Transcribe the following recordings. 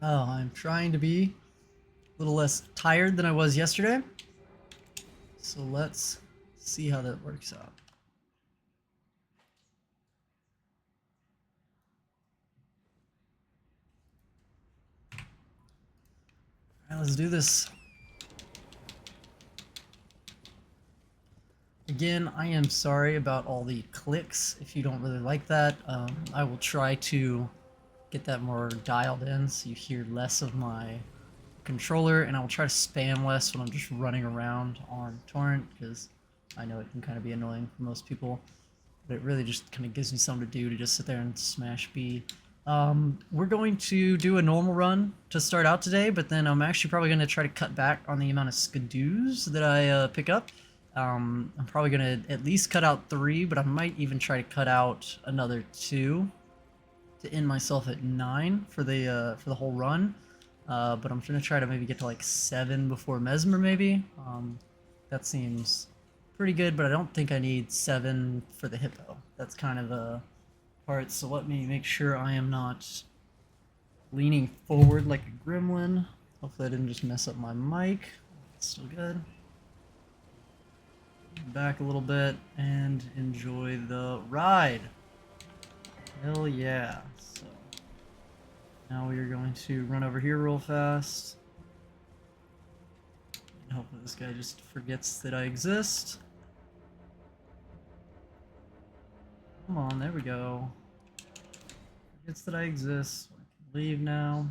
Oh, I'm trying to be a little less tired than I was yesterday. So let's see how that works out. All right, let's do this. Again, I am sorry about all the clicks. If you don't really like that, I will try to get that more dialed in so you hear less of my controller, and I will try to spam less when I'm just running around on torrent, because I know it can kind of be annoying for most people, but it really just kind of gives me something to do to just sit there and smash B. We're going to do a normal run to start out today, but then I'm actually probably going to try to cut back on the amount of skidoos that I pick up. I'm probably going to at least cut out 3, but I might even try to cut out another 2 to end myself at 9 for the whole run. But I'm gonna try to maybe get to like 7 before Mesmer, maybe. That seems pretty good, but I don't think I need 7 for the hippo. That's kind of a part. So let me make sure I am not leaning forward like a gremlin. Hopefully I didn't just mess up my mic. It's still good. Back a little bit and enjoy the ride. Hell yeah. So now we are going to run over here real fast. And hopefully this guy just forgets that I exist. Come on, there we go. Forgets that I exist. So I can leave now.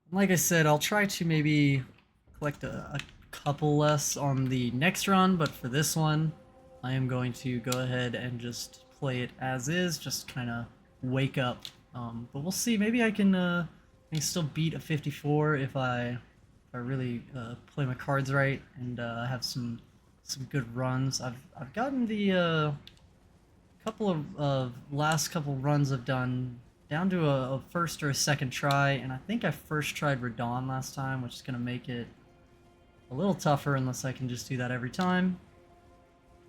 And like I said, I'll try to maybe collect a couple less on the next run, but for this one, I am going to go ahead and just play it as is, just kind of wake up. But we'll see. Maybe I can still beat a 54 if I really play my cards right and have some good runs. I've gotten the couple of last couple runs I've done down to a first or a second try, and I think I first tried Radon last time, which is gonna make it a little tougher unless I can just do that every time.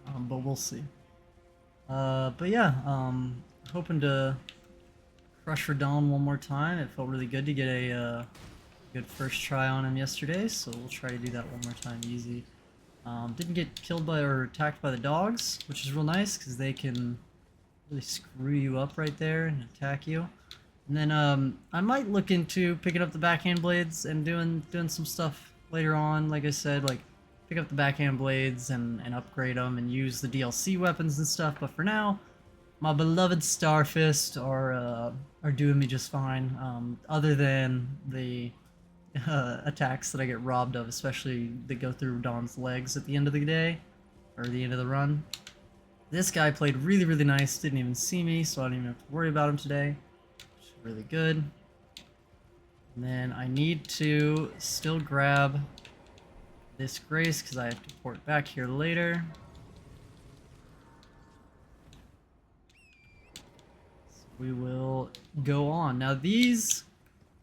But we'll see. But yeah, hoping to crush Radon one more time. It felt really good to get a good first try on him yesterday, so we'll try to do that one more time easy. Didn't get killed by or attacked by the dogs, which is real nice because they can really screw you up right there and attack you. And then I might look into picking up the backhand blades and doing some stuff later on. Like I said, like pick up the backhand blades and upgrade them and use the DLC weapons and stuff. But for now, my beloved Starfist are doing me just fine. Other than the attacks that I get robbed of, especially that go through Dawn's legs at the end of the day, or the end of the run. This guy played really, really nice, didn't even see me, so I don't even have to worry about him today, which is really good. And then I need to still grab this Grace, because I have to port back here later. So we will go on. Now these,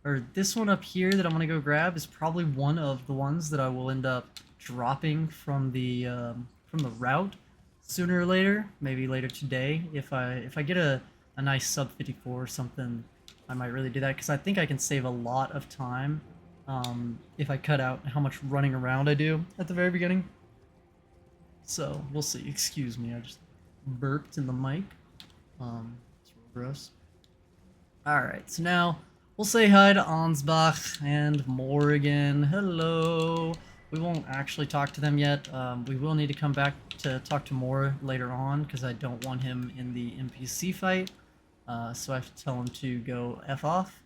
or this one up here that I'm going to go grab is probably one of the ones that I will end up dropping from the route sooner or later, maybe later today. If I get a nice sub 54 or something, I might really do that, because I think I can save a lot of time if I cut out how much running around I do at the very beginning. So we'll see. Excuse me, I just burped in the mic. It's real gross. Alright, so now we'll say hi to Ansbach and Morrigan. Hello. We won't actually talk to them yet. We will need to come back to talk to Moore later on, because I don't want him in the NPC fight. So I have to tell him to go F off.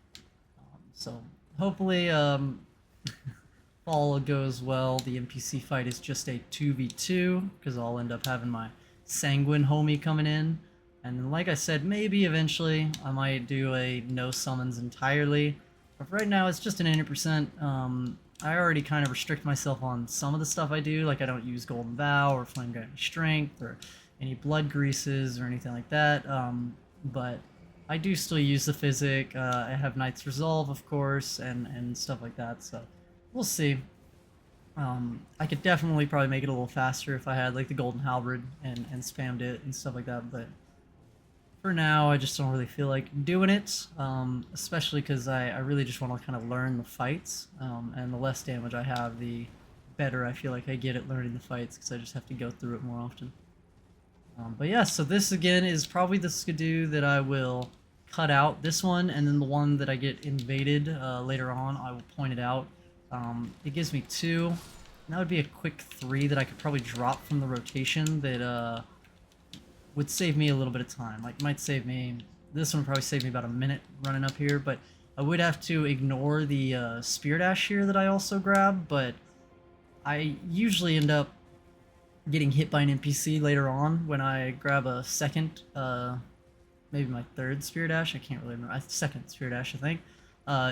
So hopefully all goes well. The NPC fight is just a 2v2, because I'll end up having my Sanguine homie coming in. And then, like I said, maybe eventually I might do a no summons entirely. But right now it's just an 80%. I already kind of restrict myself on some of the stuff I do, like I don't use Golden Vow or Flame Guiding Strength or any blood greases or anything like that. But I do still use the Physic. I have Knight's Resolve, of course, and stuff like that. So we'll see. I could definitely probably make it a little faster if I had like the Golden Halberd and spammed it and stuff like that. But for now, I just don't really feel like doing it, especially because I really just want to kind of learn the fights, and the less damage I have, the better I feel like I get at learning the fights, because I just have to go through it more often. But yeah, so this again is probably the skidoo that I will cut out, this one, and then the one that I get invaded later on, I will point it out. It gives me 2, and that would be a quick 3 that I could probably drop from the rotation that would save me a little bit of time. Like, might save me, this one would probably save me about a minute running up here, but I would have to ignore the spear dash here that I also grab, but I usually end up getting hit by an NPC later on when I grab a second, maybe my third spear dash, I can't really remember, second spear dash I think,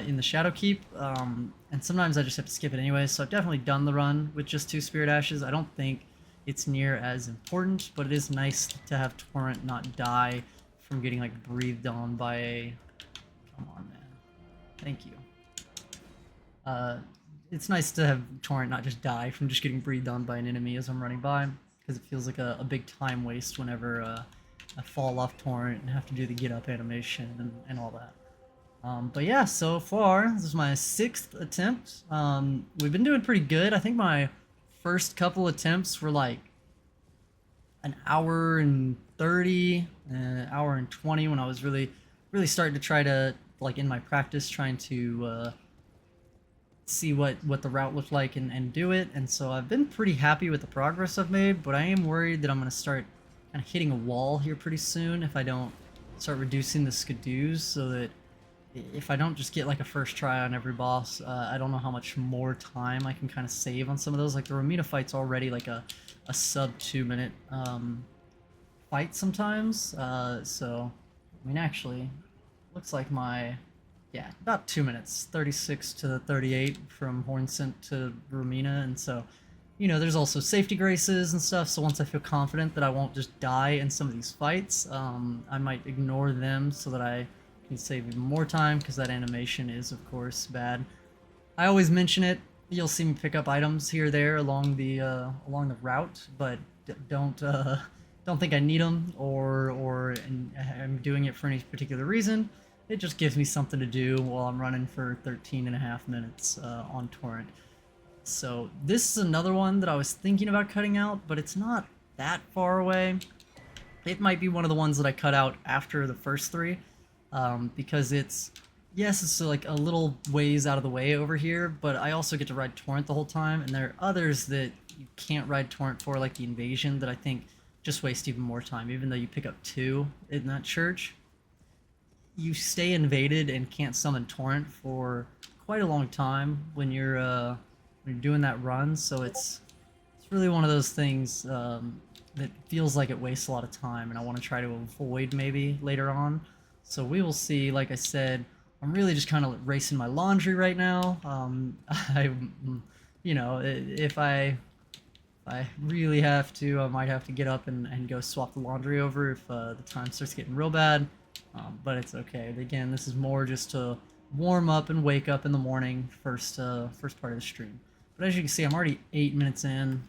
in the Shadow Keep, and sometimes I just have to skip it anyway, so I've definitely done the run with just 2 spear dashes. I don't think it's near as important, but it is nice to have Torrent not die from getting like breathed on by a, come on man, thank you. It's nice to have Torrent not just die from just getting breathed on by an enemy as I'm running by, because it feels like a big time waste whenever I fall off Torrent and have to do the get up animation and all that. But yeah, so far, this is my 6th attempt. We've been doing pretty good. I think my first couple attempts were like an hour and 30, an hour and 20 when I was really starting to try to, like in my practice, trying to see what the route looked like and do it. And so I've been pretty happy with the progress I've made, but I am worried that I'm going to start kind of hitting a wall here pretty soon if I don't start reducing the skidoos, so that if I don't just get like a first try on every boss, I don't know how much more time I can kind of save on some of those. Like the Romina fight's already like a sub 2-minute fight sometimes. So, I mean, actually, looks like my, yeah, about 2 minutes, 36 to 38 from Hornsent to Romina, and so, you know, there's also safety graces and stuff, so once I feel confident that I won't just die in some of these fights, I might ignore them so that I can save even more time, because that animation is, of course, bad. I always mention it. You'll see me pick up items here or there along the route, but don't think I need them, or I'm doing it for any particular reason. It just gives me something to do while I'm running for 13.5 minutes on Torrent. So this is another one that I was thinking about cutting out, but it's not that far away. It might be one of the ones that I cut out after the first 3, because it's like a little ways out of the way over here, but I also get to ride Torrent the whole time, and there are others that you can't ride Torrent for, like the Invasion, that I think just waste even more time. Even though you pick up 2 in that church, you stay invaded and can't summon Torrent for quite a long time when you're doing that run, so it's really one of those things that feels like it wastes a lot of time, and I want to try to avoid maybe later on. So we will see. Like I said, I'm really just kind of racing my laundry right now. You know, if I really have to, I might have to get up and go swap the laundry over if the time starts getting real bad. But it's okay. Again, this is more just to warm up and wake up in the morning, first part of the stream. But as you can see, I'm already 8 minutes in,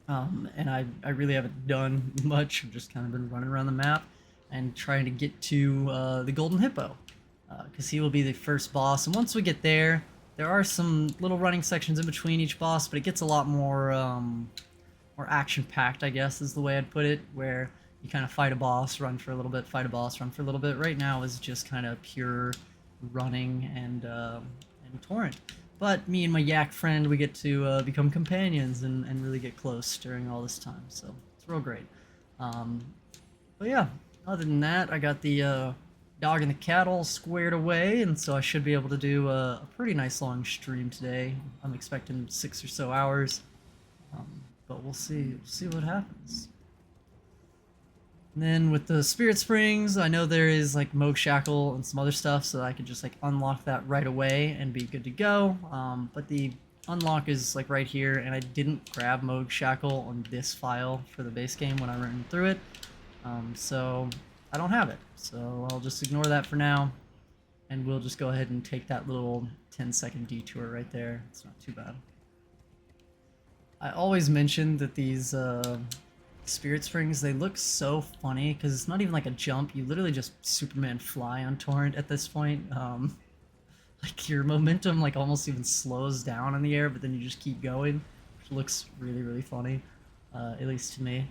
and I really haven't done much. I've just kind of been running around the map and trying to get to the Golden Hippo, because he will be the first boss. And once we get there, there are some little running sections in between each boss, but it gets a lot more action-packed, I guess is the way I'd put it, where you kind of fight a boss, run for a little bit, fight a boss, run for a little bit. Right now is just kind of pure running and Torrent. But me and my yak friend, we get to become companions and really get close during all this time, so it's real great. But yeah, other than that, I got the dog and the cattle squared away, and so I should be able to do a pretty nice long stream today. I'm expecting 6 or so hours, but we'll see what happens. And then with the Spirit Springs, I know there is like Moog Shackle and some other stuff, so I could just like unlock that right away and be good to go. But the unlock is like right here, and I didn't grab Moog Shackle on this file for the base game when I ran through it, so I don't have it. So I'll just ignore that for now, and we'll just go ahead and take that little 10-second detour right there. It's not too bad. I always mention that these Spirit Springs, they look so funny because it's not even like a jump. You literally just Superman fly on Torrent at this point. Like your momentum like almost even slows down in the air, but then you just keep going, which looks really, really funny, at least to me.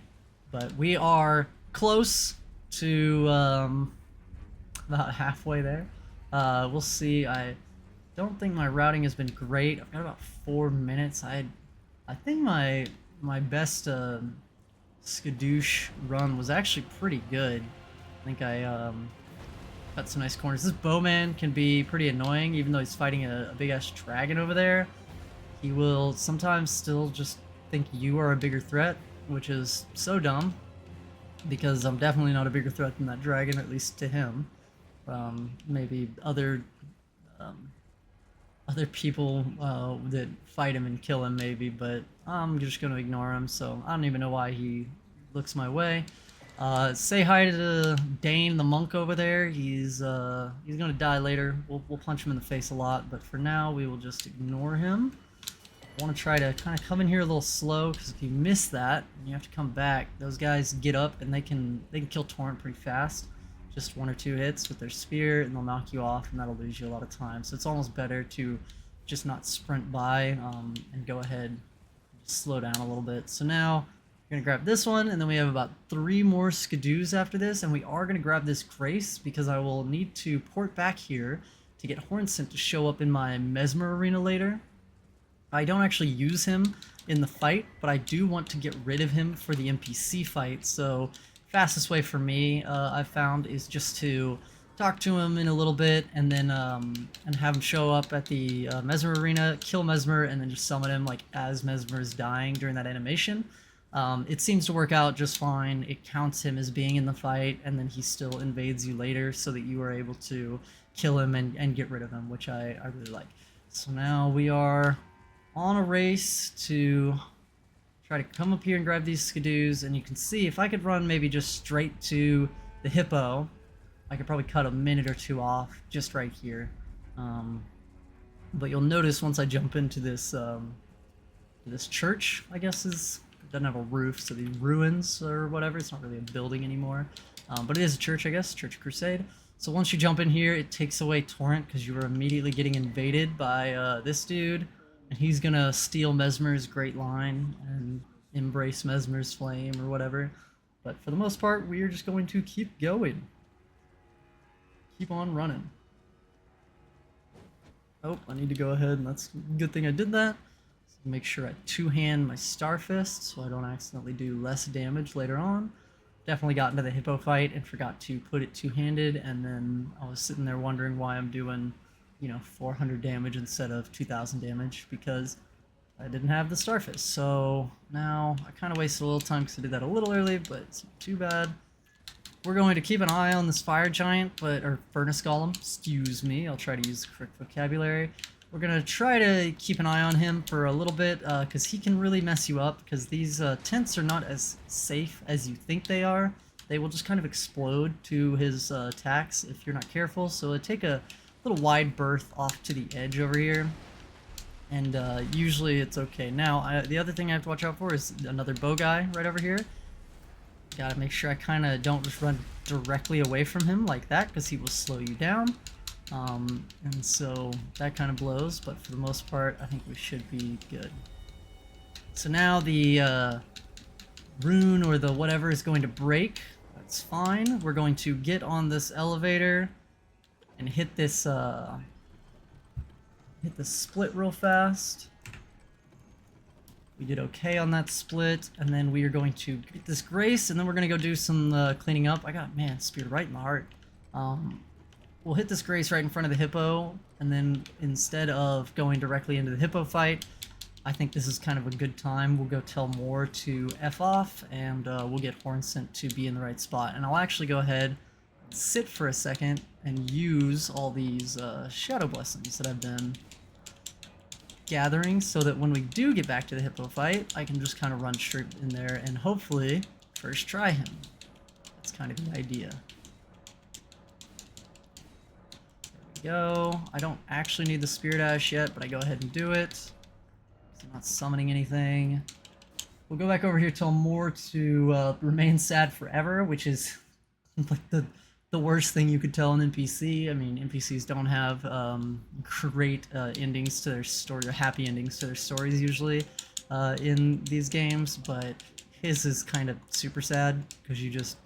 But we are close to about halfway there. We'll see. I don't think my routing has been great. I've got about 4 minutes. I think my best skadoosh run was actually pretty good. I think I got some nice corners. This bowman can be pretty annoying, even though he's fighting a big ass dragon over there. He will sometimes still just think you are a bigger threat, which is so dumb, because I'm definitely not a bigger threat than that dragon, at least to him. Maybe um, other people that fight him and kill him, maybe, but I'm just gonna ignore him. So I don't even know why he looks my way. Say hi to Dane, the monk over there. He's gonna die later. We'll punch him in the face a lot, but for now we will just ignore him. I want to try to kind of come in here a little slow, because if you miss that and you have to come back, those guys get up and they can kill Torrent pretty fast. Just 1 or 2 hits with their spear and they'll knock you off, and that'll lose you a lot of time. So it's almost better to just not sprint by and go ahead and just slow down a little bit. So now we're gonna grab this one, and then we have about 3 more skadoos after this, and we are gonna grab this Grace because I will need to port back here to get Hornsent to show up in my Mesmer arena later. I don't actually use him in the fight, but I do want to get rid of him for the NPC fight. So fastest way for me, I've found, is just to talk to him in a little bit, and then and have him show up at the Mesmer arena, kill Mesmer, and then just summon him like as Mesmer is dying during that animation. It seems to work out just fine. It counts him as being in the fight, and then he still invades you later, so that you are able to kill him and get rid of him, which I really like. So now we are on a race to try to come up here and grab these skadoos, and you can see if I could run maybe just straight to the hippo, I could probably cut a minute or 2 off just right here. But you'll notice once I jump into this this church, I guess it doesn't have a roof, so these ruins or whatever, it's not really a building anymore. But it is a church, I guess, Church of Crusade. So once you jump in here, it takes away Torrent, because you are immediately getting invaded by this dude. And he's gonna steal Mesmer's Great Line and embrace Mesmer's flame or whatever. But for the most part, we are just going to keep going. Keep on running. Oh, I need to go ahead, and that's a good thing I did that. So make sure I two-hand my Starfist so I don't accidentally do less damage later on. Definitely got into the hippo fight and forgot to put it two-handed, and then I was sitting there wondering why I'm doing, you know, 400 damage instead of 2000 damage, because I didn't have the Starfist. So now I kind of wasted a little time because I did that a little early, but it's not too bad. We're going to keep an eye on this fire giant, or furnace golem, excuse me. I'll try to use the correct vocabulary. We're going to try to keep an eye on him for a little bit, because he can really mess you up, because these tents are not as safe as you think they are. They will just kind of explode to his attacks if you're not careful, so it'll take a little wide berth off to the edge over here, and usually it's okay. Now, the other thing I have to watch out for is another bow guy right over here. Gotta make sure I kind of don't just run directly away from him like that, because he will slow you down. And so that kind of blows, but for the most part, I think we should be good. So now the rune or the whatever is going to break. That's fine. We're going to get on this elevator and hit this split real fast. We did okay on that split, and then we are going to get this Grace, and then we're going to go do some cleaning up. I got, man, spear right in the heart. We'll hit this Grace right in front of the hippo, and then instead of going directly into the hippo fight, I think this is kind of a good time. We'll go tell Moore to F off, and we'll get Hornsent to be in the right spot. And I'll actually go ahead, sit for a second, and use all these Shadow Blessings that I've been gathering, so that when we do get back to the hippo fight, I can just kind of run straight in there and hopefully first try him. That's kind of the idea. There we go. I don't actually need the Spear Dash yet, but I go ahead and do it. I'm not summoning anything. we'll go back over here, tell Moore to remain sad forever, which is like the worst thing you could tell an NPC. I mean, NPCs don't have great endings to their story, or happy endings to their stories usually in these games, but his is kind of super sad because you just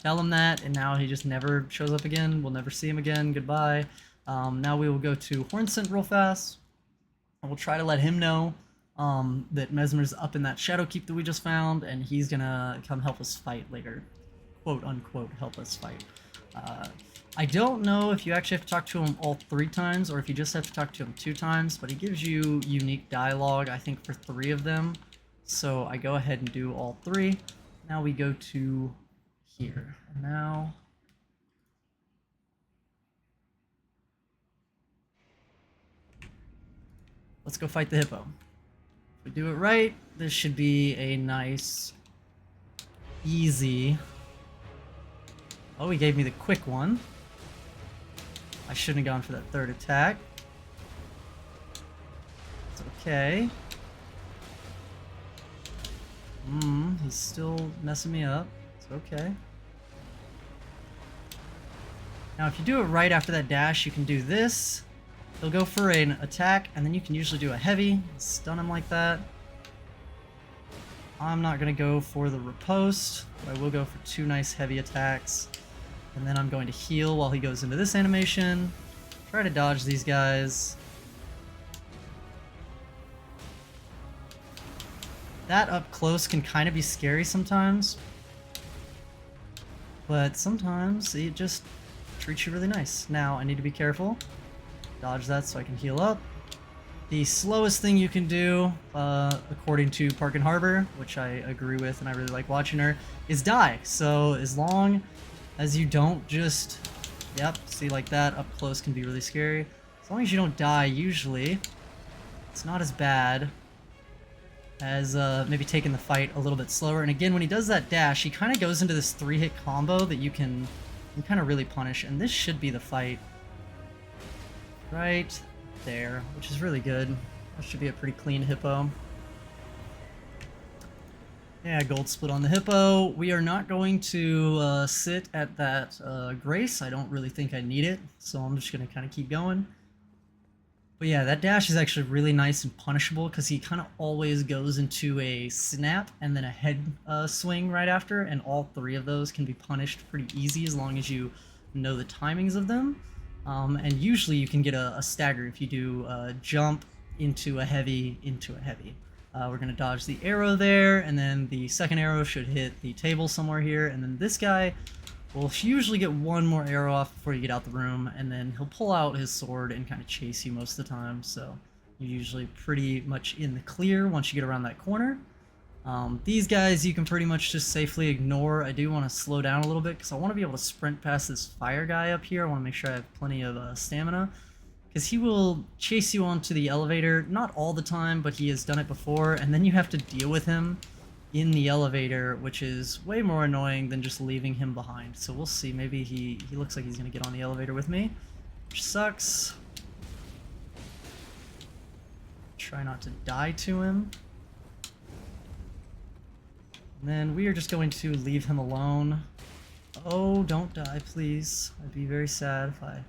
tell him that, and now he just never shows up again. We'll never see him again. Goodbye. Now we will go to Hornsent real fast, and we'll try to let him know that Mesmer's up in that shadow keep that we just found, and he's gonna come help us fight later. Quote unquote, help us fight. I don't know if you actually have to talk to him all 3 times, or if you just have to talk to him 2 times, but he gives you unique dialogue, I think, for 3 of them. So I go ahead and do all 3. Now we go to here. And now let's go fight the hippo. If we do it right, this should be a nice, easy... Oh, he gave me the quick one. I shouldn't have gone for that 3rd attack. It's okay. He's still messing me up. It's okay. Now, if you do it right after that dash, you can do this. He'll go for an attack, and then you can usually do a heavy, stun him like that. I'm not going to go for the riposte, but I will go for 2 nice heavy attacks. And then I'm going to heal while he goes into this animation. Try to dodge these guys. That up close can kind of be scary sometimes. But sometimes it just treats you really nice. Now, I need to be careful. Dodge that so I can heal up. The slowest thing you can do, according to Park and Harbor, which I agree with and I really like watching her, is die. So as long as you don't just, yep, see, like that up close can be really scary. As long as you don't die, usually, it's not as bad as maybe taking the fight a little bit slower. And again, when he does that dash, he kind of goes into this 3-hit combo that you can kind of really punish. And this should be the fight right there, which is really good. That should be a pretty clean hippo. Yeah, gold split on the hippo. We are not going to sit at that grace. I don't really think I need it, so I'm just going to kind of keep going. But yeah, that dash is actually really nice and punishable because he kind of always goes into a snap and then a head swing right after, and all 3 of those can be punished pretty easy as long as you know the timings of them. And usually you can get a stagger if you do jump into a heavy, into a heavy. We're going to dodge the arrow there, and then the second arrow should hit the table somewhere here, and then this guy will usually get 1 more arrow off before you get out the room, and then he'll pull out his sword and kind of chase you most of the time, so you're usually pretty much in the clear once you get around that corner. These guys you can pretty much just safely ignore. I do want to slow down a little bit because I want to be able to sprint past this fire guy up here. I want to make sure I have plenty of stamina, because he will chase you onto the elevator, not all the time, but he has done it before, and then you have to deal with him in the elevator, which is way more annoying than just leaving him behind. So we'll see. Maybe he looks like he's going to get on the elevator with me, which sucks. Try not to die to him. And then we are just going to leave him alone. Oh, don't die, please. I'd be very sad if I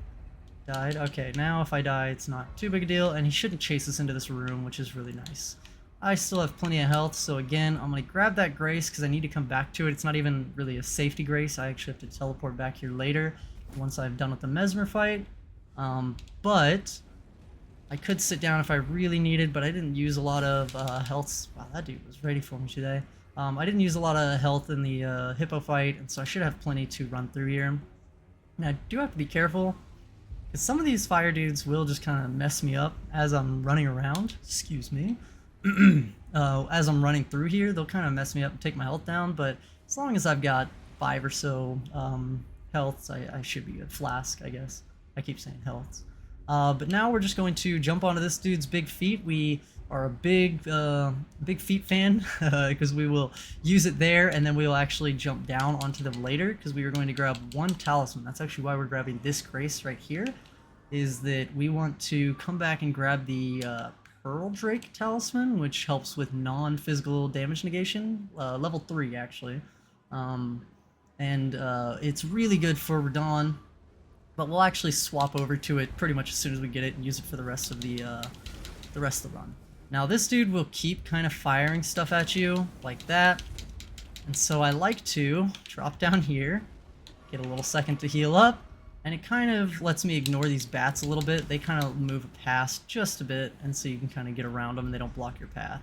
died. Okay, now if I die, it's not too big a deal, and he shouldn't chase us into this room, which is really nice. I still have plenty of health, so again, I'm going to grab that grace because I need to come back to it. It's not even really a safety grace. I actually have to teleport back here later once I've done with the Mesmer fight. But I could sit down if I really needed, but I didn't use a lot of health. Wow, that dude was ready for me today. I didn't use a lot of health in the hippo fight, and so I should have plenty to run through here. Now, I do have to be careful, because some of these fire dudes will just kind of mess me up as I'm running around. Excuse me. As I'm running through here, they'll kind of mess me up and take my health down, but as long as I've got 5 or so healths, I should be good. Flask, I guess. I keep saying healths. But now we're just going to jump onto this dude's big feet. We are a big feet fan, because we will use it there, and then we will actually jump down onto them later, because we are going to grab 1 talisman. That's actually why we're grabbing this grace right here, is that we want to come back and grab the Pearl Drake Talisman, which helps with non-physical damage negation, level 3 actually. Um, and it's really good for Radon, but we'll actually swap over to it pretty much as soon as we get it and use it for the rest of the run. Now this dude will keep kind of firing stuff at you like that, and so I like to drop down here, get a little second to heal up, and it kind of lets me ignore these bats a little bit. They kind of move past just a bit, and so you can kind of get around them and they don't block your path.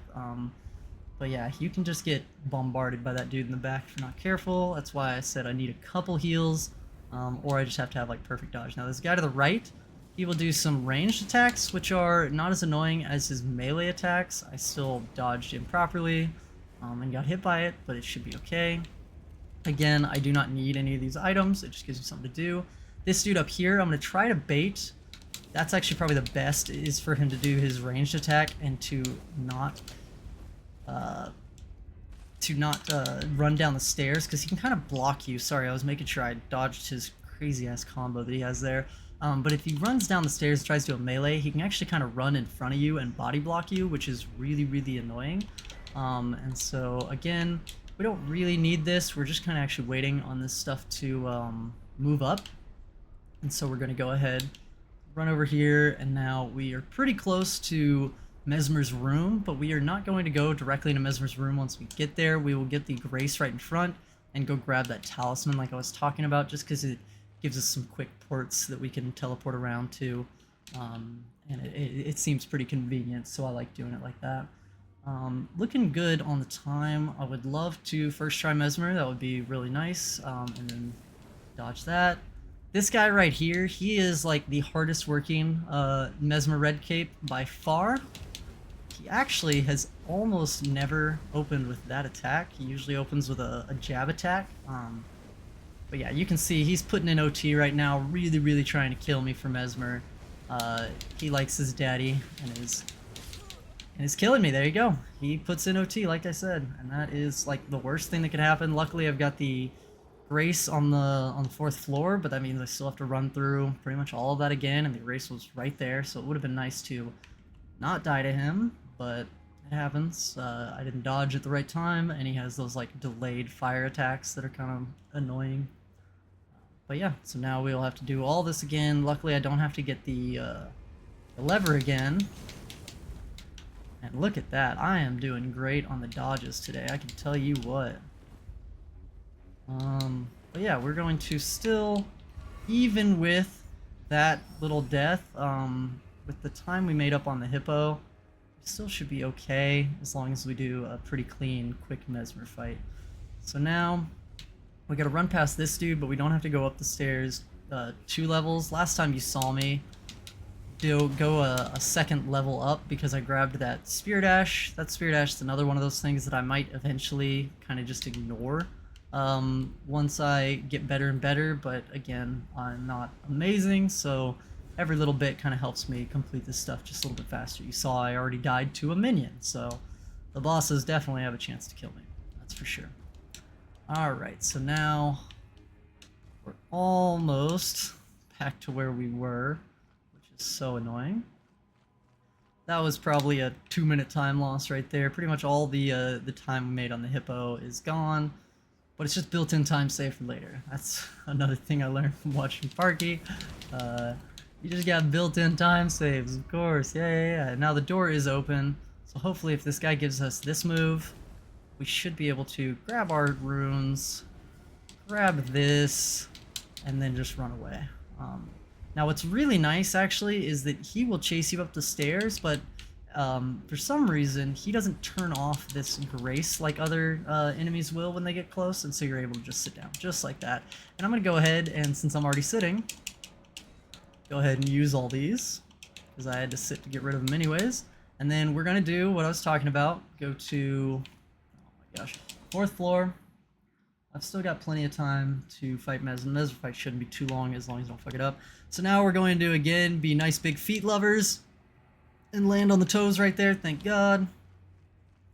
But yeah, you can just get bombarded by that dude in the back if you're not careful. That's why I said I need a couple heals, or I just have to have like perfect dodge. Now this guy to the right, he will do some ranged attacks, which are not as annoying as his melee attacks. I still dodged improperly and got hit by it, but it should be okay. Again, I do not need any of these items. It just gives me something to do. This dude up here, I'm going to try to bait. That's actually probably the best, is for him to do his ranged attack and to not run down the stairs, because he can kind of block you. Sorry, I was making sure I dodged his crazy ass combo that he has there. But if he runs down the stairs and tries to do a melee, he can actually kind of run in front of you and body block you, which is really, really annoying. And so again, we don't really need this. We're just kind of actually waiting on this stuff to move up. And so we're going to go ahead, run over here, and now we are pretty close to Mesmer's room, but we are not going to go directly into Mesmer's room. Once we get there, we will get the Grace right in front and go grab that talisman like I was talking about, just because it gives us some quick ports that we can teleport around to, and it seems pretty convenient, so I like doing it like that. Looking good on the time. I would love to first try Mesmer. That would be really nice, and then dodge that. This guy right here, he is like the hardest working Mesmer Red Cape by far. He actually has almost never opened with that attack. He usually opens with a jab attack. But yeah, you can see he's putting in OT right now, really, really trying to kill me for Mesmer. He likes his daddy and is killing me. There you go. He puts in OT, like I said, and that is like the worst thing that could happen. Luckily, I've got the Grace on the 4th floor, but that means I still have to run through pretty much all of that again, and the Grace was right there, so it would have been nice to not die to him, but it happens. I didn't dodge at the right time, and he has those like delayed fire attacks that are kind of annoying. But yeah, so now we'll have to do all this again. Luckily, I don't have to get the lever again. And look at that, I am doing great on the dodges today, I can tell you what. But yeah, we're going to still, even with that little death, with the time we made up on the hippo, we still should be okay, as long as we do a pretty clean, quick Mesmer fight. So now, we gotta run past this dude, but we don't have to go up the stairs 2 levels. Last time you saw me go a second level up because I grabbed that Spear Dash. That Spear Dash is another one of those things that I might eventually kind of just ignore once I get better and better, but again, I'm not amazing, so every little bit kind of helps me complete this stuff just a little bit faster. You saw I already died to a minion, so the bosses definitely have a chance to kill me, that's for sure. Alright, so now we're almost back to where we were, which is so annoying. That was probably a 2-minute time loss right there. Pretty much all the time we made on the hippo is gone. But it's just built-in time save for later. That's another thing I learned from watching Parky. You just got built-in time saves, of course. Yeah. Now the door is open, so hopefully if this guy gives us this move, we should be able to grab our runes, grab this, and then just run away. Now what's really nice, actually, is that he will chase you up the stairs, but for some reason, he doesn't turn off this grace like other enemies will when they get close, and so you're able to just sit down, just like that. And I'm going to go ahead, and since I'm already sitting, go ahead and use all these, because I had to sit to get rid of them anyways. And then we're going to do what I was talking about, go to, oh my gosh, 4th floor. I've still got plenty of time to fight Mez, and Mez fight shouldn't be too long as I don't fuck it up. So now we're going to, again, be nice big feet lovers, and land on the toes right there, thank God.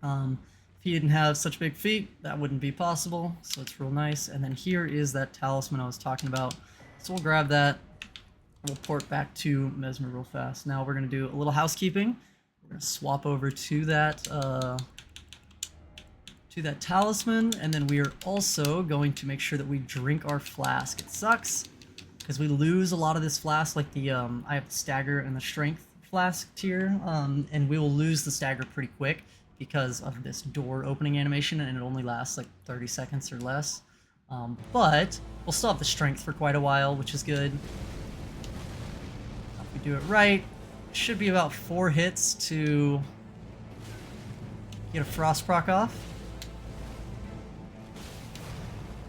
If he didn't have such big feet, that wouldn't be possible, so it's real nice. And then here is that talisman I was talking about. So we'll grab that, we'll port back to Mesmer real fast. Now we're going to do a little housekeeping. We're gonna swap over to that talisman, and then we are also going to make sure that we drink our flask. It sucks because we lose a lot of this flask, like the I have the stagger and the strength flask tier, and we will lose the stagger pretty quick because of this door opening animation, and it only lasts like 30 seconds or less. But we'll still have the strength for quite a while, which is good. If we do it right, it should be about 4 hits to get a frost proc off.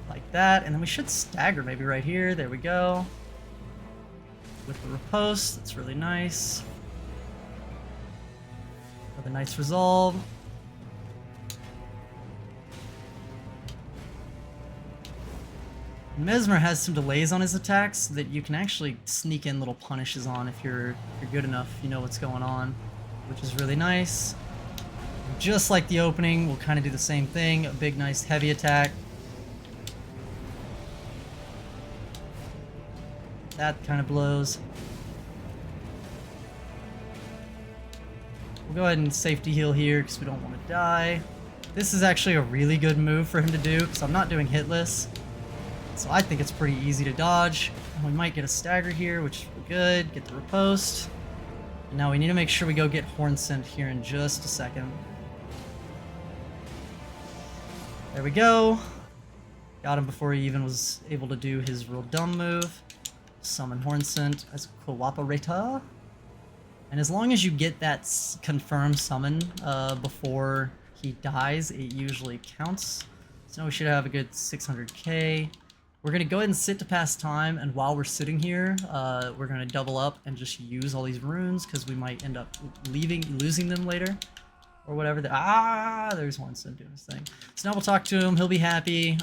Like that, and then we should stagger maybe right here. There we go. With the riposte, that's really nice. With a nice resolve. Mesmer has some delays on his attacks that you can actually sneak in little punishes on if you're good enough, you know what's going on, which is really nice. Just like the opening, we'll kind of do the same thing. A big, nice, heavy attack. That kind of blows. We'll go ahead and safety heal here because we don't want to die. This is actually a really good move for him to do because I'm not doing hitless. So I think it's pretty easy to dodge. And we might get a stagger here, which is good. Get the riposte. And now we need to make sure we go get Horn Scent here in just a second. There we go. Got him before he even was able to do his real dumb move. Summon Horn Scent as Cooperator. And as long as you get that confirmed summon before he dies, it usually counts. So now we should have a good 600k. We're going to go ahead and sit to pass time, and while we're sitting here, we're going to double up and just use all these runes, because we might end up losing them later, or whatever. There's Horn Scent doing his thing. So now we'll talk to him, he'll be happy.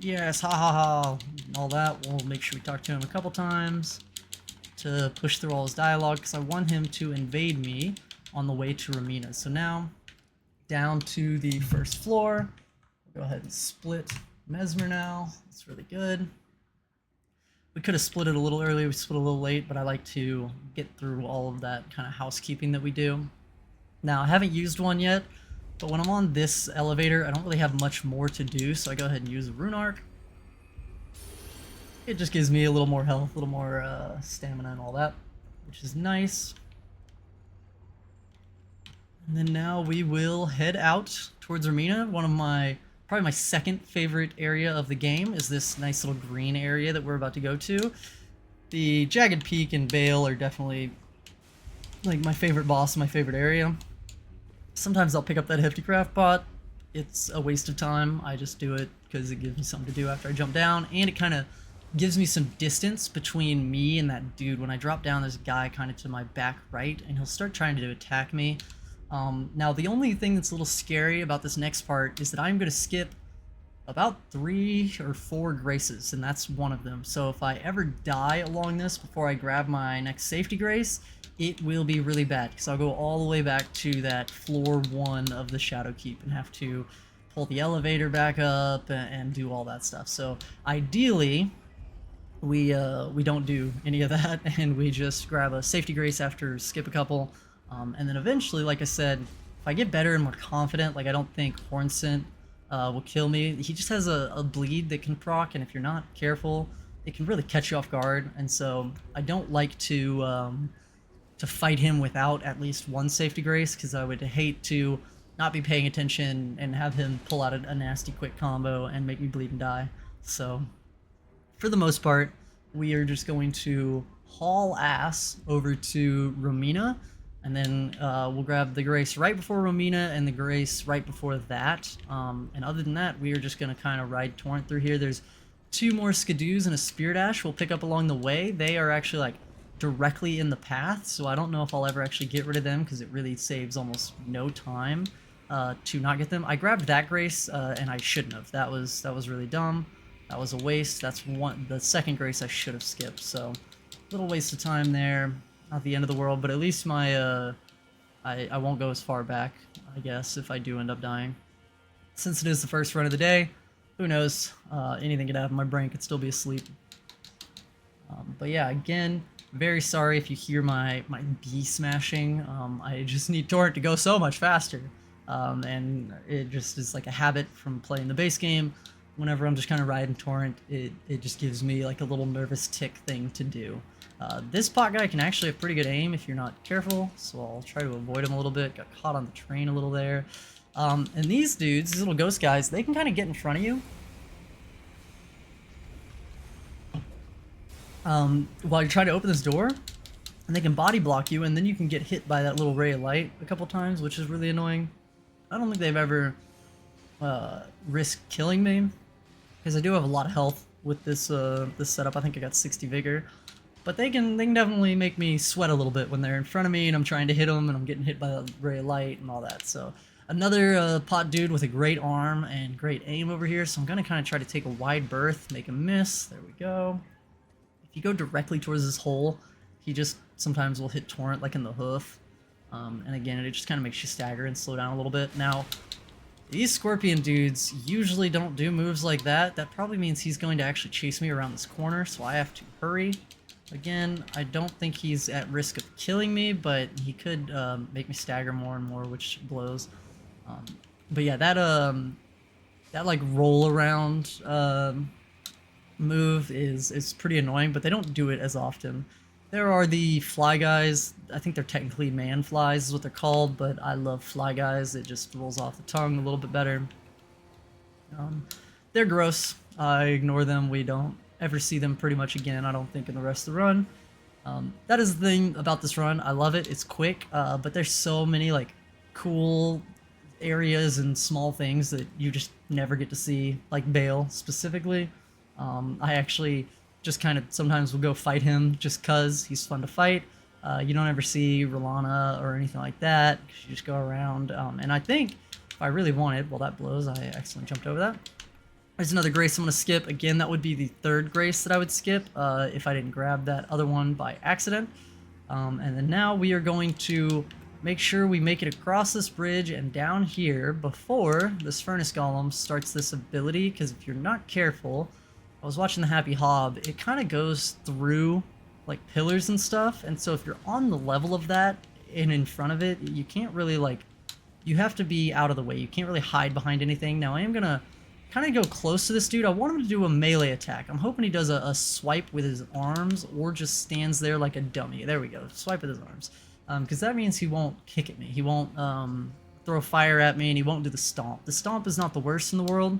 Yes, ha ha ha, and all that. We'll make sure we talk to him a couple times to push through all his dialogue, because I want him to invade me on the way to Romina. So now, down to the first floor. We'll go ahead and split Mesmer now. That's really good. We could have split it a little earlier, we split a little late, but I like to get through all of that kind of housekeeping that we do. Now, I haven't used one yet, but when I'm on this elevator, I don't really have much more to do, so I go ahead and use a Rune Arc. It just gives me a little more health, a little more stamina and all that, which is nice. And then now we will head out towards Romina. Probably my second favorite area of the game is this nice little green area that we're about to go to. The Jagged Peak and Vale are definitely like my favorite boss, my favorite area. Sometimes I'll pick up that Hefty Craft Pot. It's a waste of time. I just do it because it gives me something to do after I jump down, and it kind of gives me some distance between me and that dude. When I drop down, there's a guy kind of to my back right, and he'll start trying to attack me. Now, the only thing that's a little scary about this next part is that I'm going to skip about 3 or 4 graces, and that's one of them. So if I ever die along this before I grab my next safety grace, it will be really bad, because I'll go all the way back to that floor 1 of the Shadow Keep and have to pull the elevator back up and do all that stuff. So ideally, we don't do any of that, and we just grab a safety grace after skip a couple. And then eventually, like I said, if I get better and more confident, like I don't think Horn Scent will kill me. He just has a bleed that can proc, and if you're not careful, it can really catch you off guard. And so I don't like to fight him without at least one safety grace, because I would hate to not be paying attention and have him pull out a nasty quick combo and make me bleed and die. So for the most part, we are just going to haul ass over to Romina. And then we'll grab the grace right before Romina and the grace right before that. And other than that, we are just going to kind of ride Torrent through here. There's 2 more Skidoos and a Spirit Ash we'll pick up along the way. They are actually like directly in the path, so I don't know if I'll ever actually get rid of them, because it really saves almost no time to not get them. I grabbed that grace and I shouldn't have. That was really dumb. That was a waste. That's the second grace I should have skipped. So little waste of time there. Not the end of the world, but at least my I won't go as far back, I guess, if I do end up dying. Since it is the first run of the day, who knows? Anything could happen. My brain could still be asleep. But yeah, again, very sorry if you hear my B smashing. I just need Torrent to go so much faster. And it just is like a habit from playing the base game. Whenever I'm just kind of riding Torrent, it just gives me like a little nervous tick thing to do. This pot guy can actually have pretty good aim if you're not careful, so I'll try to avoid him a little bit. Got caught on the train a little there. And these dudes, these little ghost guys, they can kind of get in front of you. While you're trying to open this door, and they can body block you, and then you can get hit by that little ray of light a couple times, which is really annoying. I don't think they've ever risked killing me, because I do have a lot of health with this this setup. I think I got 60 vigor, but they can definitely make me sweat a little bit when they're in front of me and I'm trying to hit them and I'm getting hit by the ray of light and all that. So another pot dude with a great arm and great aim over here. So I'm gonna kind of try to take a wide berth, make him miss. There we go. If you go directly towards this hole, he just sometimes will hit Torrent like in the hoof. And again, it just kind of makes you stagger and slow down a little bit. Now, these Scorpion dudes usually don't do moves like that. That probably means he's going to actually chase me around this corner, so I have to hurry. Again, I don't think he's at risk of killing me, but he could make me stagger more and more, which blows. But yeah, that like roll around move is pretty annoying, but they don't do it as often. There are the fly guys. I think they're technically man flies is what they're called, but I love fly guys. It just rolls off the tongue a little bit better. They're gross. I ignore them. We don't ever see them pretty much again, I don't think, in the rest of the run. That is the thing about this run. I love it. It's quick, but there's so many like cool areas and small things that you just never get to see, like Bale specifically. I actually just kind of sometimes will go fight him just cause he's fun to fight. You don't ever see Rolana or anything like that, because you just go around. And I think if I really wanted, well, that blows. I accidentally jumped over that. There's another grace I'm going to skip. Again, that would be the third grace that I would skip if I didn't grab that other one by accident. And then now we are going to make sure we make it across this bridge and down here before this Furnace Golem starts this ability, because if you're not careful, I was watching the Happy Hob, it kind of goes through like pillars and stuff, and so if you're on the level of that and in front of it, you can't really like, you have to be out of the way. You can't really hide behind anything. Now I am gonna kind of go close to this dude. I want him to do a melee attack. I'm hoping he does a swipe with his arms or just stands there like a dummy. There we go, swipe with his arms. Because that means he won't kick at me. He won't throw fire at me, and he won't do the stomp. The stomp is not the worst in the world,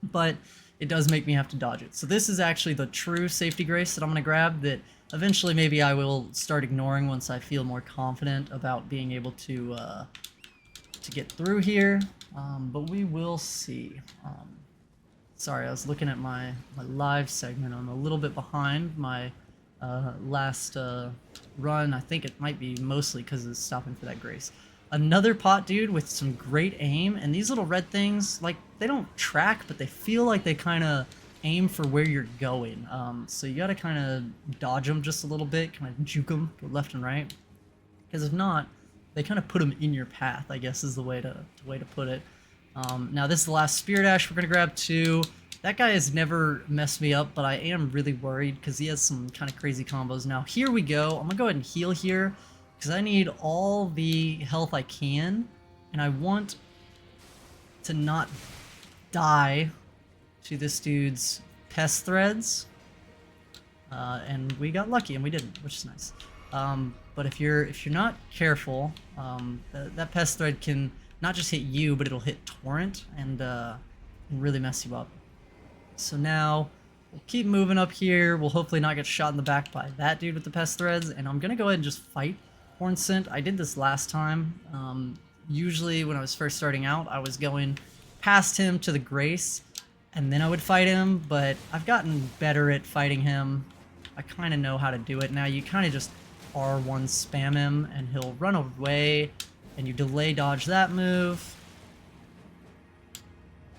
but it does make me have to dodge it. So this is actually the true safety grace that I'm going to grab, that eventually maybe I will start ignoring once I feel more confident about being able to get through here. But we will see. Sorry, I was looking at my live segment. I'm a little bit behind my last run. I think it might be mostly because of stopping for that grace. Another pot dude with some great aim, and these little red things, like, they don't track, but they feel like they kind of aim for where you're going. So you gotta kind of dodge them just a little bit, kind of juke them left and right, because if not, they kind of put them in your path, I guess is the way to put it. Now this is the last Spear Dash we're gonna grab too. That guy has never messed me up, but I am really worried because he has some kind of crazy combos. Now here we go. I'm gonna go ahead and heal here, because I need all the health I can, and I want to not die to this dude's pest threads. And we got lucky, and we didn't, which is nice. But if you're not careful, that pest thread can not just hit you, but it'll hit Torrent and really mess you up. So now we'll keep moving up here. We'll hopefully not get shot in the back by that dude with the pest threads, and I'm gonna go ahead and just fight Horn Scent. I did this last time. Usually when I was first starting out, I was going past him to the Grace, and then I would fight him, but I've gotten better at fighting him. I kind of know how to do it now. You kind of just R1 spam him, and he'll run away, and you delay dodge that move.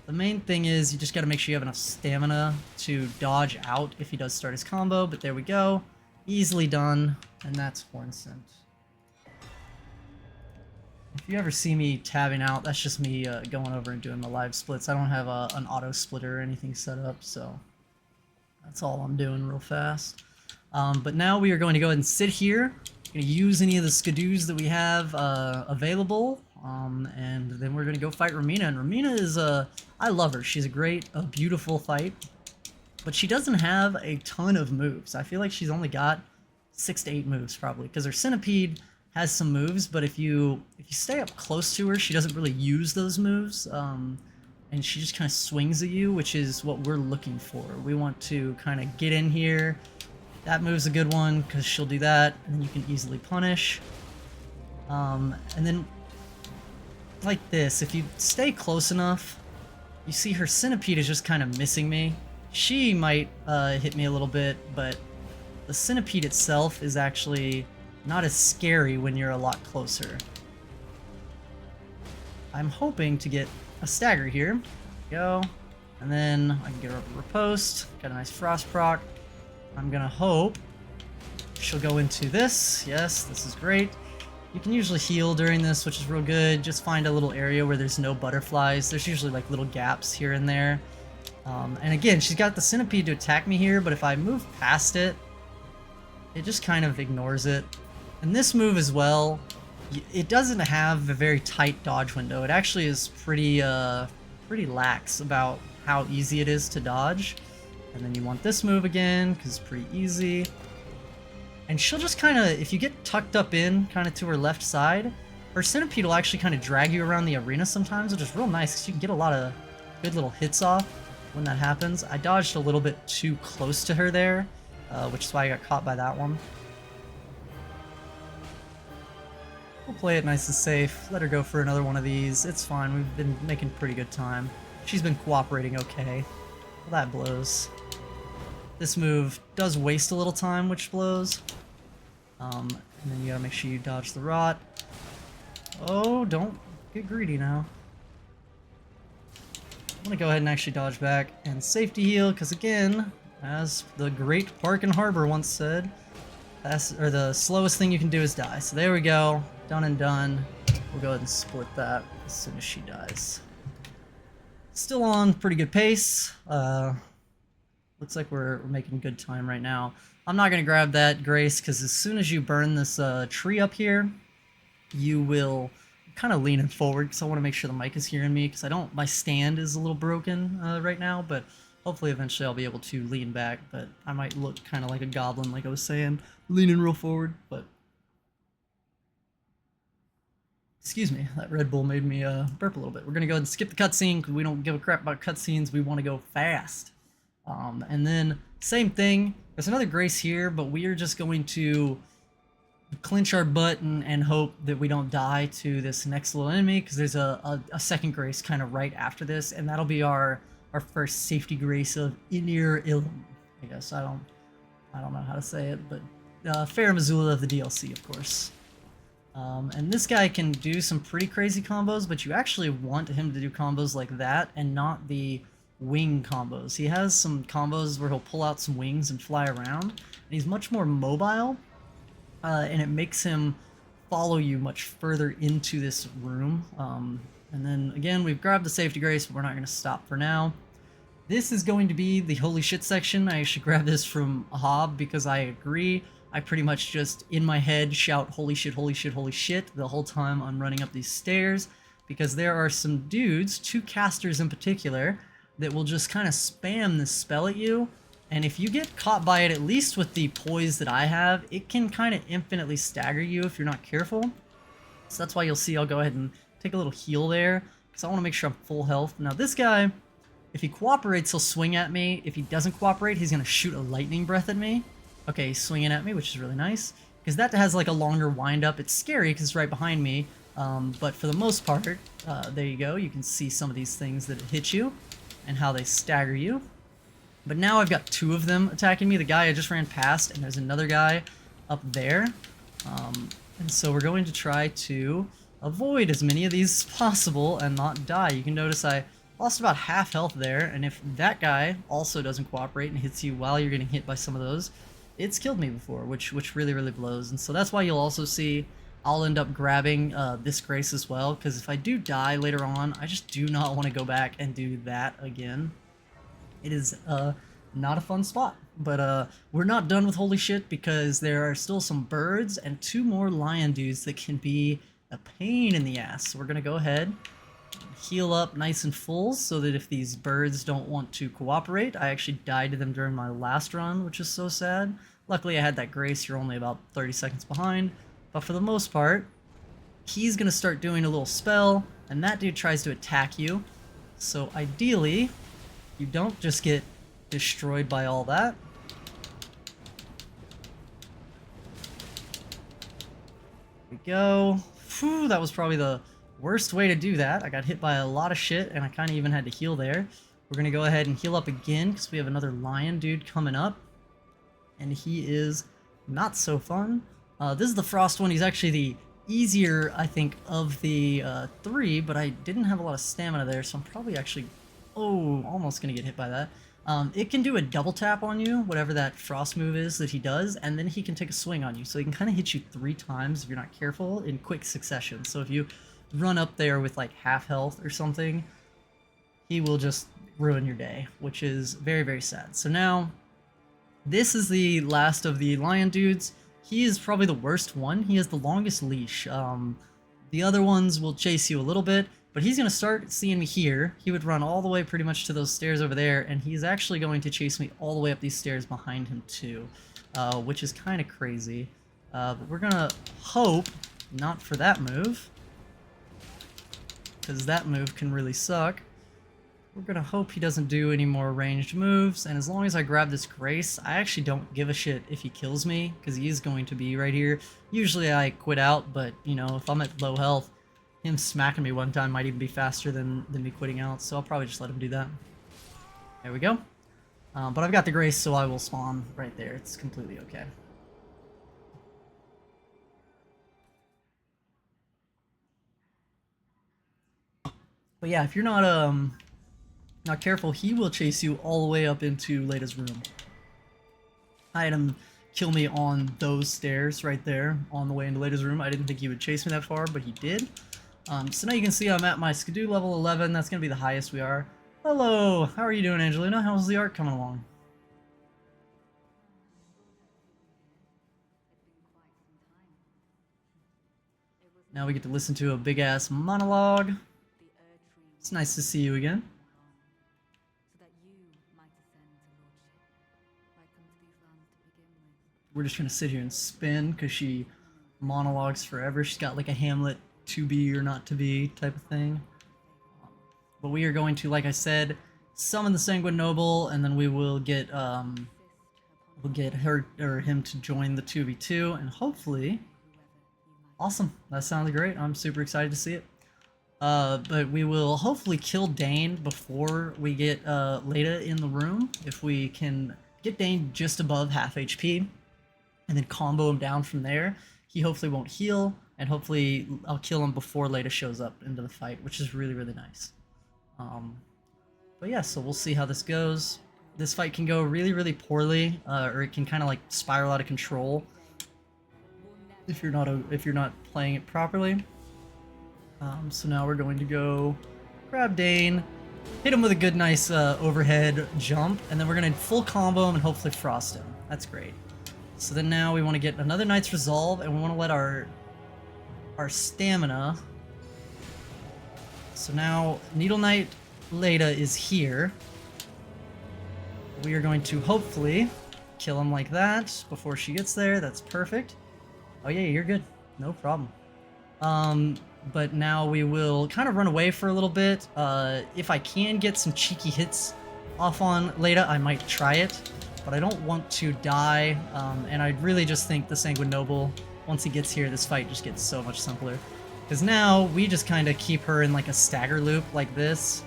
The main thing is you just got to make sure you have enough stamina to dodge out if he does start his combo, but there we go. Easily done, and that's Horn Scent. If you ever see me tabbing out, that's just me going over and doing the live splits. I don't have an auto splitter or anything set up, so that's all I'm doing real fast. But now we are going to go ahead and sit here. Going to use any of the skidoos that we have available, and then we're going to go fight Ramina. And Ramina is I love her. She's a beautiful fight, but she doesn't have a ton of moves. I feel like she's only got 6 to 8 moves probably, because her centipede has some moves, but if you stay up close to her, she doesn't really use those moves, and she just kind of swings at you, which is what we're looking for. We want to kind of get in here. That move's a good one because she'll do that, and then you can easily punish. And then, like this, if you stay close enough, you see her centipede is just kind of missing me. She might hit me a little bit, but the centipede itself is actually not as scary when you're a lot closer. I'm hoping to get a stagger here. Go. And then I can get her up a riposte. Got a nice frost proc. I'm gonna hope she'll go into this. Yes, this is great. You can usually heal during this, which is real good. Just find a little area where there's no butterflies. There's usually like little gaps here and there. And again, she's got the centipede to attack me here, but if I move past it, it just kind of ignores it. And this move as well, it doesn't have a very tight dodge window. It actually is pretty lax about how easy it is to dodge. And then you want this move again, because it's pretty easy. And she'll just kind of, if you get tucked up in, kind of to her left side, her centipede will actually kind of drag you around the arena sometimes, which is real nice, because you can get a lot of good little hits off when that happens. I dodged a little bit too close to her there, which is why I got caught by that one. We'll play it nice and safe. Let her go for another one of these. It's fine. We've been making pretty good time. She's been cooperating okay. Well, that blows. This move does waste a little time, which blows. And then you gotta make sure you dodge the rot. Oh, don't get greedy now. I'm gonna go ahead and actually dodge back and safety heal, because again, as the great Park and Harbor once said, the slowest thing you can do is die. So there we go. Done and done. We'll go ahead and split that as soon as she dies. Still on pretty good pace. Looks like we're making good time right now. I'm not going to grab that Grace, because as soon as you burn this tree up here, you will kind of leaning forward, because I want to make sure the mic is hearing me, because my stand is a little broken right now, but hopefully eventually I'll be able to lean back. But I might look kind of like a goblin, like I was saying, leaning real forward. But excuse me, that Red Bull made me burp a little bit. We're going to go ahead and skip the cutscene, because we don't give a crap about cutscenes. We want to go fast. And then, same thing. There's another Grace here, but we are just going to clinch our butt and hope that we don't die to this next little enemy, because there's a second Grace kind of right after this, and that'll be our first safety Grace of Inir Ilum. I guess I don't know how to say it, but Fair Missoula of the DLC, of course. And this guy can do some pretty crazy combos, but you actually want him to do combos like that and not the wing combos. He has some combos where he'll pull out some wings and fly around, and he's much more mobile, and it makes him follow you much further into this room. And then again, we've grabbed the safety Grace, but we're not going to stop for now. This is going to be the holy shit section. I actually grabbed this from Hob because I agree. I pretty much just, in my head, shout holy shit, holy shit, holy shit the whole time I'm running up these stairs, because there are some dudes, 2 casters in particular, that will just kind of spam this spell at you, and if you get caught by it, at least with the poise that I have, it can kind of infinitely stagger you if you're not careful. So that's why you'll see I'll go ahead and take a little heal there, because I want to make sure I'm full health. Now this guy, if he cooperates, he'll swing at me. If he doesn't cooperate, he's going to shoot a lightning breath at me. Okay, he's swinging at me, which is really nice, because that has like a longer wind up. It's scary because it's right behind me, but for the most part, there you go. You can see some of these things that hit you and how they stagger you. But now I've got 2 of them attacking me. The guy I just ran past, and there's another guy up there. And so we're going to try to avoid as many of these as possible and not die. You can notice I lost about half health there, and if that guy also doesn't cooperate and hits you while you're getting hit by some of those, it's killed me before, which really, really blows. And so that's why you'll also see I'll end up grabbing this Grace as well, because if I do die later on, I just do not want to go back and do that again. It is not a fun spot. But we're not done with holy shit because there are still some birds and 2 more lion dudes that can be a pain in the ass. So we're gonna go ahead, heal up nice and full so that if these birds don't want to cooperate, I actually died to them during my last run, which is so sad. Luckily I had that grace, you're only about 30 seconds behind, but for the most part, he's gonna start doing a little spell, and that dude tries to attack you. So ideally, you don't just get destroyed by all that. There we go. Phew, that was probably the worst way to do that. I got hit by a lot of shit, and I kind of even had to heal there. We're gonna go ahead and heal up again, because we have another lion dude coming up. And he is not so fun. This is the frost one. He's actually the easier, I think, of the 3, but I didn't have a lot of stamina there, so I'm probably actually, almost gonna get hit by that. It can do a double tap on you, whatever that frost move is that he does, and then he can take a swing on you. So he can kind of hit you 3 times if you're not careful in quick succession. So if you run up there with like half health or something, he will just ruin your day, which is very, very sad. So now, this is the last of the lion dudes. He is probably the worst one. He has the longest leash. The other ones will chase you a little bit, but he's going to start seeing me here. He would run all the way pretty much to those stairs over there, and he's actually going to chase me all the way up these stairs behind him too, which is kind of crazy. But we're going to hope not for that move, because that move can really suck. We're gonna hope he doesn't do any more ranged moves, and as long as I grab this grace, I actually don't give a shit if he kills me, because he is going to be right here. Usually I quit out, but, you know, if I'm at low health, him smacking me one time might even be faster than me quitting out, so I'll probably just let him do that. There we go. But I've got the grace, so I will spawn right there. It's completely okay. But yeah, if you're not careful, he will chase you all the way up into Lada's room. I had him kill me on those stairs right there on the way into Lada's room. I didn't think he would chase me that far, but he did. So now you can see I'm at my Skidoo level 11. That's going to be the highest we are. Hello! How are you doing, Angelina? How's the art coming along? Now we get to listen to a big-ass monologue. It's nice to see you again. We're just gonna sit here and spin because she monologues forever. She's got like a Hamlet to be or not to be type of thing. But we are going to, like I said, summon the Sanguine Noble, and then we will get we'll get her or him to join the 2v2, and hopefully, awesome. That sounds great. I'm super excited to see it. But we will hopefully kill Dane before we get Leda in the room. If we can get Dane just above half HP, and then combo him down from there, he hopefully won't heal, and hopefully I'll kill him before Leda shows up into the fight, which is really, really nice. But yeah, so we'll see how this goes. This fight can go really, really poorly, or it can kind of like spiral out of control if you're not playing it properly. So now we're going to go grab Dane, hit him with a good, nice overhead jump, and then we're going to full combo him and hopefully frost him. That's great. So then now we want to get another Knight's Resolve, and we want to let our stamina. So now Needle Knight Leda is here. We are going to hopefully kill him like that before she gets there. That's perfect. Oh yeah, you're good. No problem. But now we will kind of run away for a little bit. If I can get some cheeky hits off on Leda, I might try it. But I don't want to die, and I really just think the Sanguine Noble, once he gets here, this fight just gets so much simpler. Because now we just kind of keep her in like a stagger loop like this,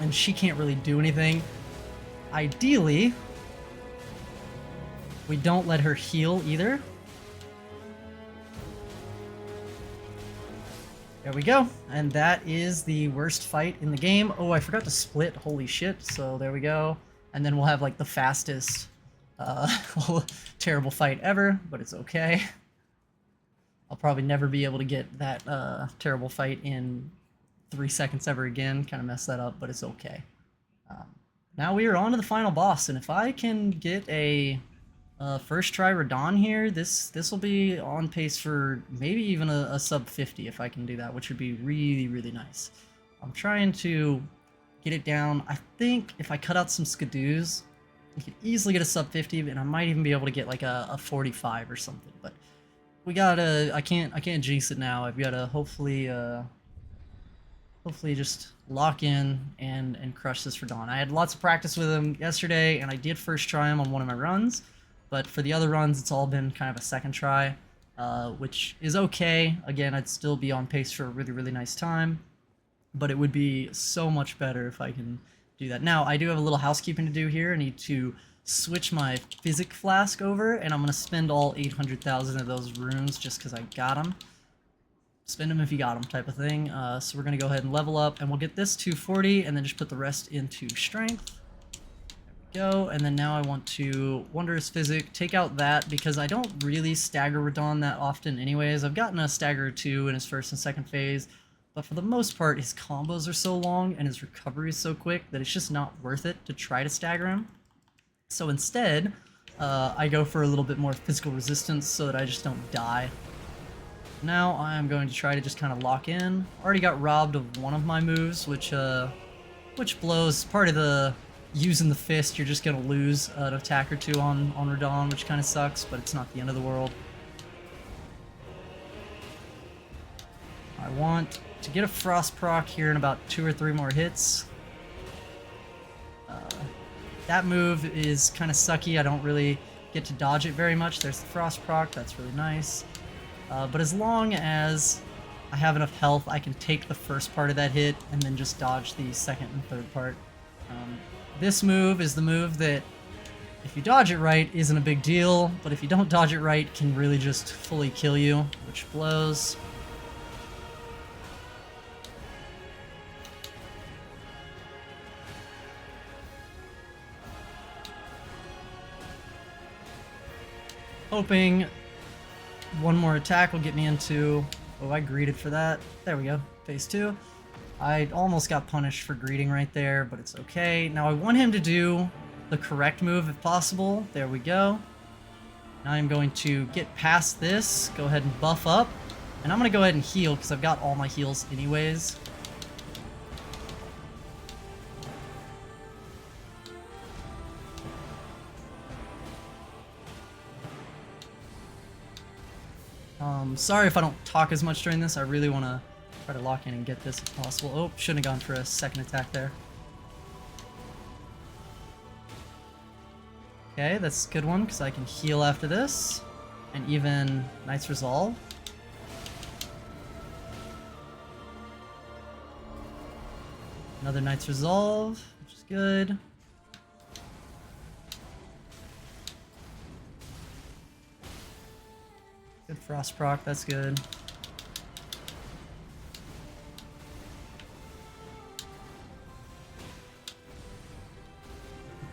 and she can't really do anything. Ideally, we don't let her heal either. There we go, and that is the worst fight in the game. Oh, I forgot to split, holy shit, so there we go. And then we'll have like the fastest, terrible fight ever, but it's okay. I'll probably never be able to get that terrible fight in 3 seconds ever again. Kind of mess that up, but it's okay. now we are on to the final boss, and if I can get a first try Radon here, this will be on pace for maybe even a sub 50 if I can do that, which would be really, really nice. I'm trying to get it down. I think if I cut out some skidoos, I could easily get a sub 50, and I might even be able to get like a 45 or something. But we gotta, I can't jinx it now. I've gotta hopefully just lock in and crush this Radon. I had lots of practice with him yesterday, and I did first try him on one of my runs. But for the other runs, it's all been kind of a second try, which is okay. Again, I'd still be on pace for a really, really nice time, but it would be so much better if I can do that. Now, I do have a little housekeeping to do here. I need to switch my physic flask over, and I'm going to spend all 800,000 of those runes just because I got them. Spend them if you got them type of thing. So we're going to go ahead and level up, and we'll get this to 40, and then just put the rest into strength. Go, and then now I want to Wondrous Physic, take out that because I don't really stagger Radon that often anyways. I've gotten a stagger or two in his first and second phase, but for the most part his combos are so long and his recovery is so quick that it's just not worth it to try to stagger him. So instead, I go for a little bit more physical resistance so that I just don't die. Now I'm going to try to just kind of lock in. Already got robbed of one of my moves, which blows. Part of the using the fist, you're just gonna lose an attack or two on Radon, which kind of sucks, but it's not the end of the world. I want to get a frost proc here in about 2 or 3 more hits. That move is kind of sucky. I don't really get to dodge it very much. There's the frost proc, that's really nice. But as long as I have enough health, I can take the first part of that hit and then just dodge the second and third part. This move is the move that, if you dodge it right, isn't a big deal, but if you don't dodge it right, can really just fully kill you, which blows. Hoping one more attack will get me into... Oh, I greeted for that. There we go. Phase 2. I almost got punished for greeting right there, but it's okay. Now I want him to do the correct move if possible. There we go. Now I'm going to get past this, go ahead and buff up, and I'm going to go ahead and heal because I've got all my heals anyways. Sorry if I don't talk as much during this. I really want to try to lock in and get this if possible. Oh, shouldn't have gone for a second attack there. Okay, that's a good one because I can heal after this. And even Knight's Resolve. Another Knight's Resolve, which is good. Good Frost proc, that's good.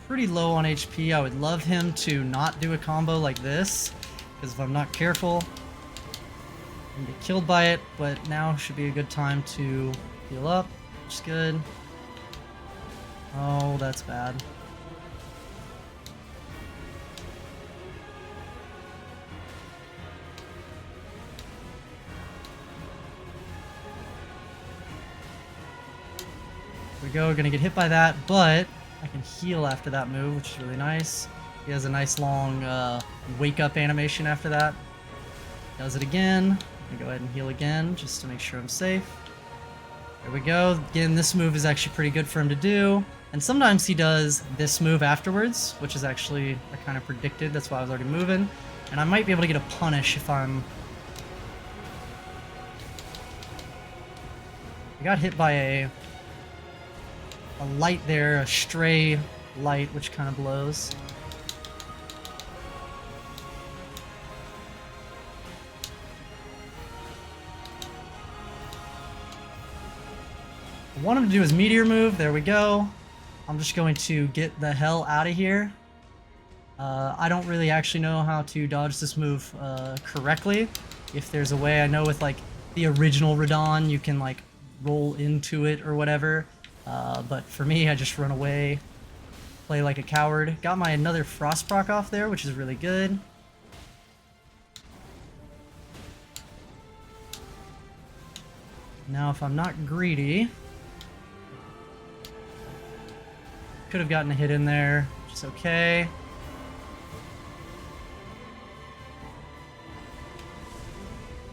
Pretty low on HP. I would love him to not do a combo like this, because if I'm not careful, I can get killed by it, but now should be a good time to heal up, which is good. Oh, that's bad. Here we go, gonna get hit by that, but I can heal after that move, which is really nice. He has a nice long wake up animation after that. Does it again. I'm gonna go ahead and heal again just to make sure I'm safe. There we go. Again, this move is actually pretty good for him to do. And sometimes he does this move afterwards, which is actually, I kind of predicted. That's why I was already moving. And I might be able to get a punish if I'm... I got hit by a light there, a stray light, which kind of blows. I want him to do his meteor move. There we go. I'm just going to get the hell out of here. I don't really actually know how to dodge this move correctly. If there's a way, I know with like the original Radon, you can like roll into it or whatever. But for me, I just run away. play like a coward. Got my another frost proc off there, which is really good. Now if I'm not greedy, could have gotten a hit in there, which is okay.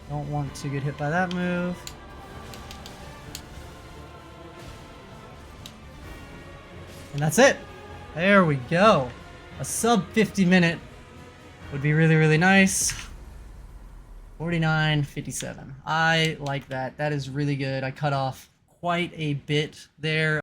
Don't want to get hit by that move. And that's it. There we go. A sub 50 minute would be really, really nice. 49:57. I like that. That is really good. I cut off quite a bit there.